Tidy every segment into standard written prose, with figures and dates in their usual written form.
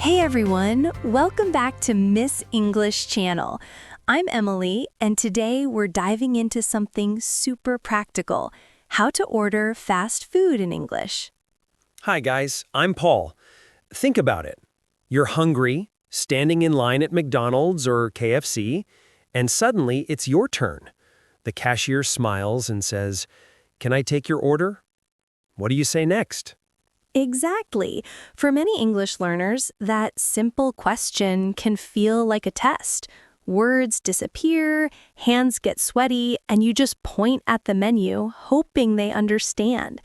Hey everyone, welcome back to Miss English Channel. I'm Emily, and today we're diving into something super practical, how to order fast food in English. Hi guys, I'm Paul. Think about it. You're hungry, standing in line at McDonald's or KFC, and suddenly it's your turn. The cashier smiles and says, "Can I take your order?" What do you say next? Exactly. For many English learners, that simple question can feel like a test. Words disappear, hands get sweaty, and you just point at the menu, hoping they understand.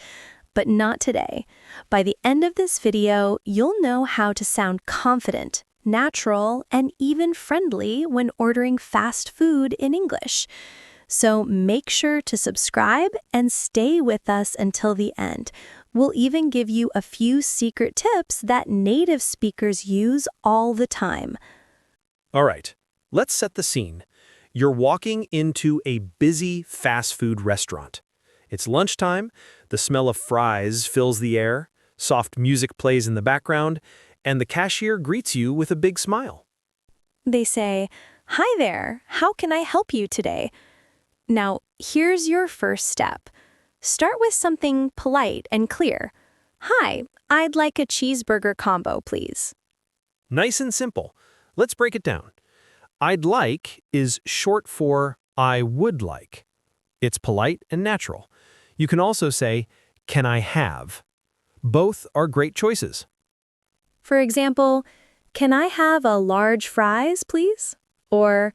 But not today. By the end of this video, you'll know how to sound confident, natural, and even friendly when ordering fast food in English. So make sure to subscribe and stay with us until the end. We'll even give you a few secret tips that native speakers use all the time. All right, let's set the scene. You're walking into a busy fast food restaurant. It's lunchtime, the smell of fries fills the air, soft music plays in the background, and the cashier greets you with a big smile. They say, "Hi there, how can I help you today?" Now, here's your first step. Start with something polite and clear. "Hi, I'd like a cheeseburger combo, please." Nice and simple. Let's break it down. I'd like is short for I would like. It's polite and natural. You can also say, can I have? Both are great choices. For example, "Can I have a large fries, please?" Or,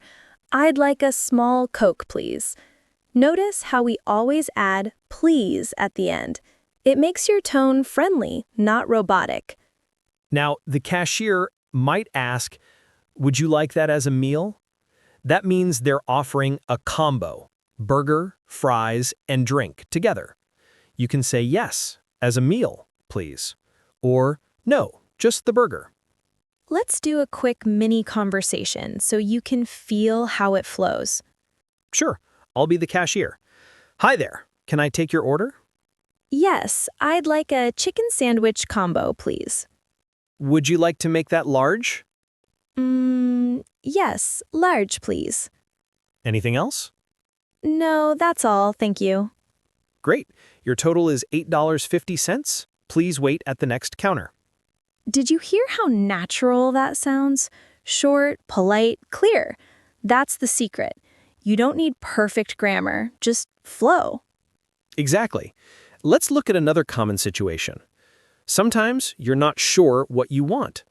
"I'd like a small Coke, please." Notice how we always add please at the end. It makes your tone friendly, not robotic. Now, the cashier might ask, would you like that as a meal? That means they're offering a combo, burger, fries, and drink together. You can say yes, as a meal, please. Or no, just the burger. Let's do a quick mini conversation so you can feel how it flows. Sure, I'll be the cashier. Hi there, can I take your order? Yes, I'd like a chicken sandwich combo, please. Would you like to make that large? Yes, large, please. Anything else? No, that's all, thank you. Great, your total is $8.50. Please wait at the next counter. Did you hear how natural that sounds? Short, polite, clear. That's the secret. You don't need perfect grammar, just flow. Exactly. Let's look at another common situation. Sometimes you're not sure what you want.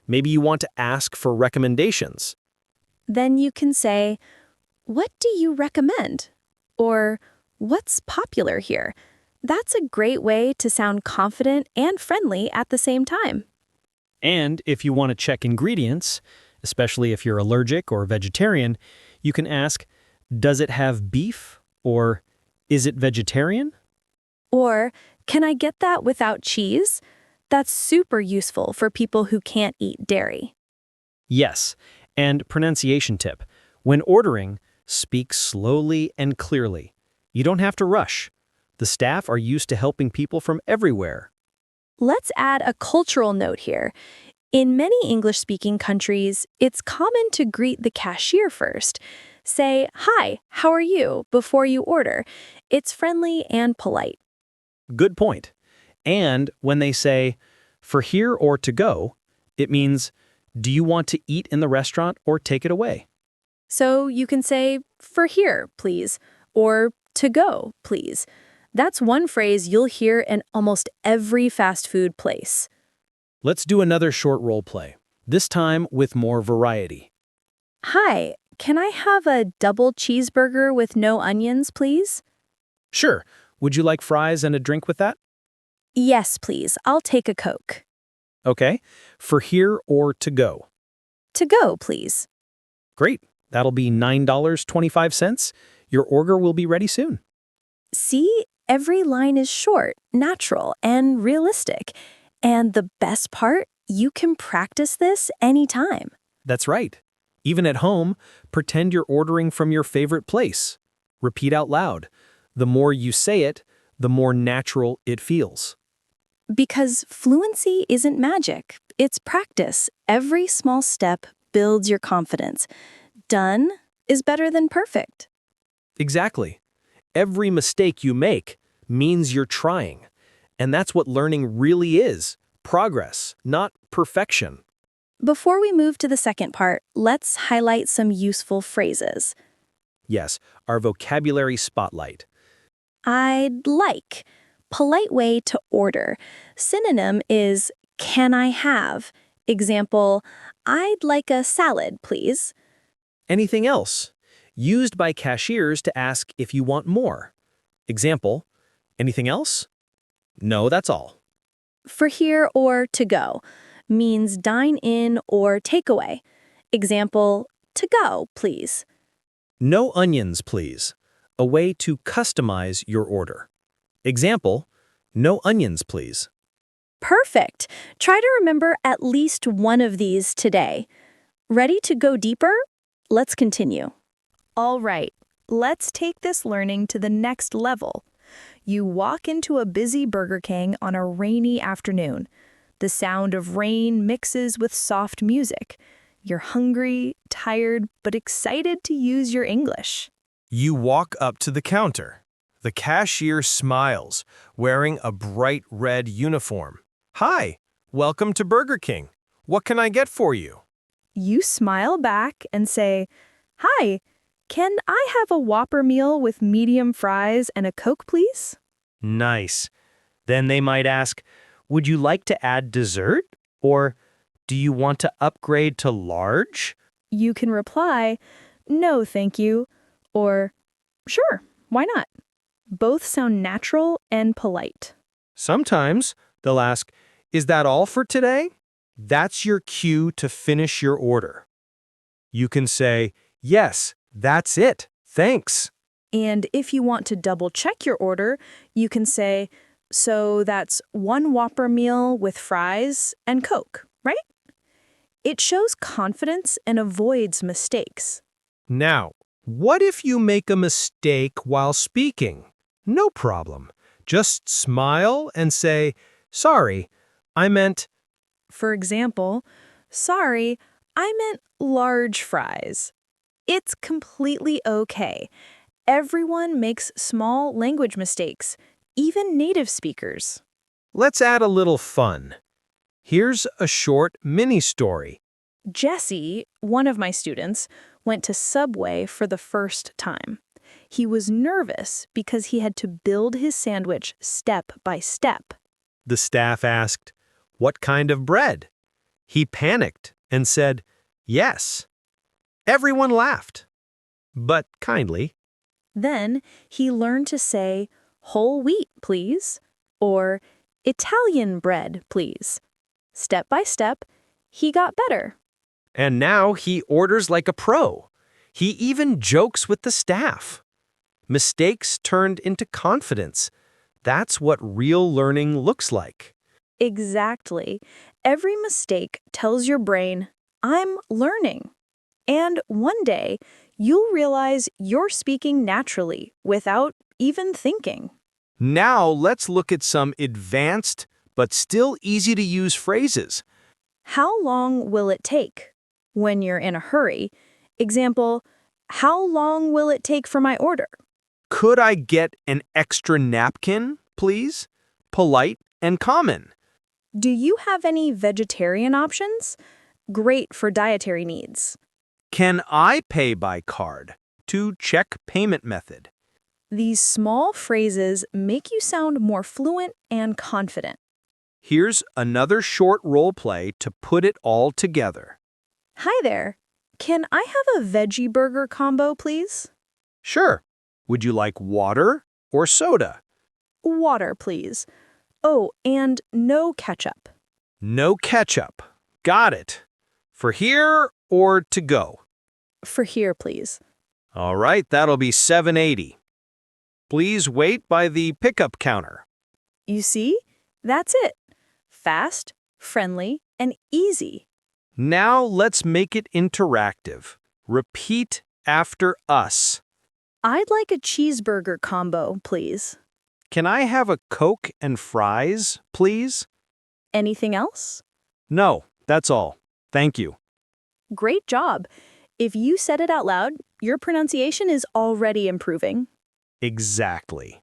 Maybe you want to ask for recommendations. Then you can say, "What do you recommend?" Or, "What's popular here?" That's a great way to sound confident and friendly at the same time. And if you want to check ingredients, especially if you're allergic or vegetarian, you can ask, does it have beef? Or is it vegetarian? Or, "Can I get that without cheese?" That's super useful for people who can't eat dairy. Yes, and pronunciation tip. When ordering, speak slowly and clearly. You don't have to rush. The staff are used to helping people from everywhere. Let's add a cultural note here. In many English-speaking countries, it's common to greet the cashier first. Say, "Hi, how are you?" before you order. It's friendly and polite. Good point. And when they say, for here or to go, it means, do you want to eat in the restaurant or take it away? So you can say, "For here, please," or "To go, please." That's one phrase you'll hear in almost every fast food place. Let's do another short role play, this time with more variety. "Hi, can I have a double cheeseburger with no onions, please?" Sure. Would you like fries and a drink with that? "Yes, please. I'll take a Coke." Okay. For here or to go? "To go, please." Great. That'll be $9.25. Your order will be ready soon. See, every line is short, natural, and realistic. And the best part, you can practice this anytime. That's right. Even at home, pretend you're ordering from your favorite place. Repeat out loud. The more you say it, the more natural it feels. Because fluency isn't magic, it's practice. Every small step builds your confidence. Done is better than perfect. Exactly. Every mistake you make means you're trying. And that's what learning really is. Progress, not perfection. Before we move to the second part, let's highlight some useful phrases. Yes, our vocabulary spotlight. I'd like. Polite way to order. Synonym is can I have? Example, I'd like a salad, please. Anything else? Used by cashiers to ask if you want more. Example, anything else? No, that's all. For here or to go means dine in or takeaway. Example, to go, please. No onions, please. A way to customize your order. Example, no onions, please. Perfect. Try to remember at least one of these today. Ready to go deeper? Let's continue. All right, let's take this learning to the next level. You walk into a busy Burger King on a rainy afternoon. The sound of rain mixes with soft music. You're hungry, tired, but excited to use your English. You walk up to the counter. The cashier smiles, wearing a bright red uniform. Hi, welcome to Burger King. What can I get for you? You smile back and say, "Hi, can I have a Whopper meal with medium fries and a Coke, please?" Nice. Then they might ask, would you like to add dessert? Or do you want to upgrade to large? You can reply, "No, thank you," or "Sure, why not?" Both sound natural and polite. Sometimes they'll ask, is that all for today? That's your cue to finish your order. You can say, yes, that's it, thanks. And if you want to double-check your order, you can say, "So that's one Whopper meal with fries and Coke, right?" It shows confidence and avoids mistakes. Now, what if you make a mistake while speaking? No problem. Just smile and say, sorry, I meant... For example, "Sorry, I meant large fries." It's completely okay. Everyone makes small language mistakes, even native speakers. Let's add a little fun. Here's a short mini-story. Jesse, one of my students, went to Subway for the first time. He was nervous because he had to build his sandwich step by step. The staff asked, what kind of bread? He panicked and said, yes. Everyone laughed, but kindly. Then he learned to say, "Whole wheat, please," or "Italian bread, please." Step by step, he got better. And now he orders like a pro. He even jokes with the staff. Mistakes turned into confidence. That's what real learning looks like. Exactly. Every mistake tells your brain, "I'm learning." And one day, you'll realize you're speaking naturally without even thinking. Now let's look at some advanced but still easy to use phrases. How long will it take? When you're in a hurry. Example, how long will it take for my order? Could I get an extra napkin, please? Polite and common. Do you have any vegetarian options? Great for dietary needs. Can I pay by card? To check payment method. These small phrases make you sound more fluent and confident. Here's another short role play to put it all together. Hi there. Can I have a veggie burger combo, please? Sure. Would you like water or soda? Water, please. Oh, and no ketchup. No ketchup. Got it. For here or to go? For here, please. All right, that'll be $7.80. Please wait by the pickup counter. You see? That's it. Fast, friendly, and easy. Now let's make it interactive. Repeat after us. I'd like a cheeseburger combo, please. Can I have a Coke and fries, please? Anything else? No, that's all. Thank you. Great job. If you said it out loud, your pronunciation is already improving. Exactly.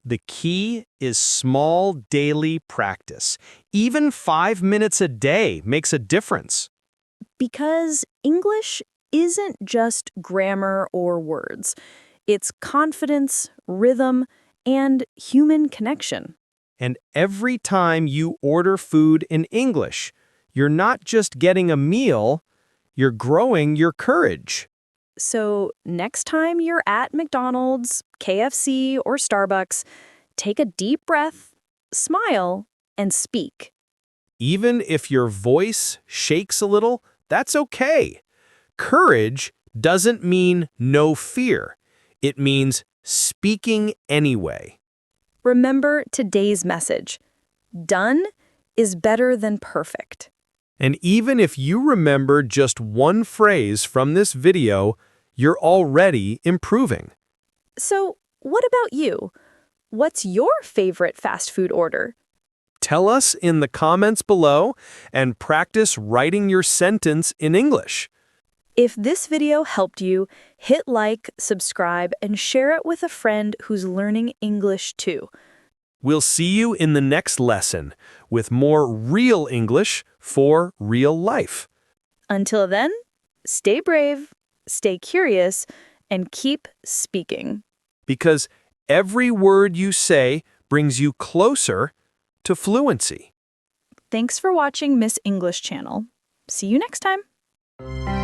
The key is small daily practice. Even 5 minutes a day makes a difference. Because English isn't just grammar or words. It's confidence, rhythm, and human connection. And every time you order food in English, you're not just getting a meal, you're growing your courage. So next time you're at McDonald's, KFC, or Starbucks, take a deep breath, smile, and speak. Even if your voice shakes a little, that's okay. Courage doesn't mean no fear. It means speaking anyway. Remember today's message. Done is better than perfect. And even if you remember just one phrase from this video, you're already improving. So, what about you? What's your favorite fast food order? Tell us in the comments below and practice writing your sentence in English. If this video helped you, hit like, subscribe, and share it with a friend who's learning English too. We'll see you in the next lesson with more real English for real life. Until then, stay brave, stay curious, and keep speaking. Because every word you say brings you closer to fluency. Thanks for watching Miss English Channel. See you next time.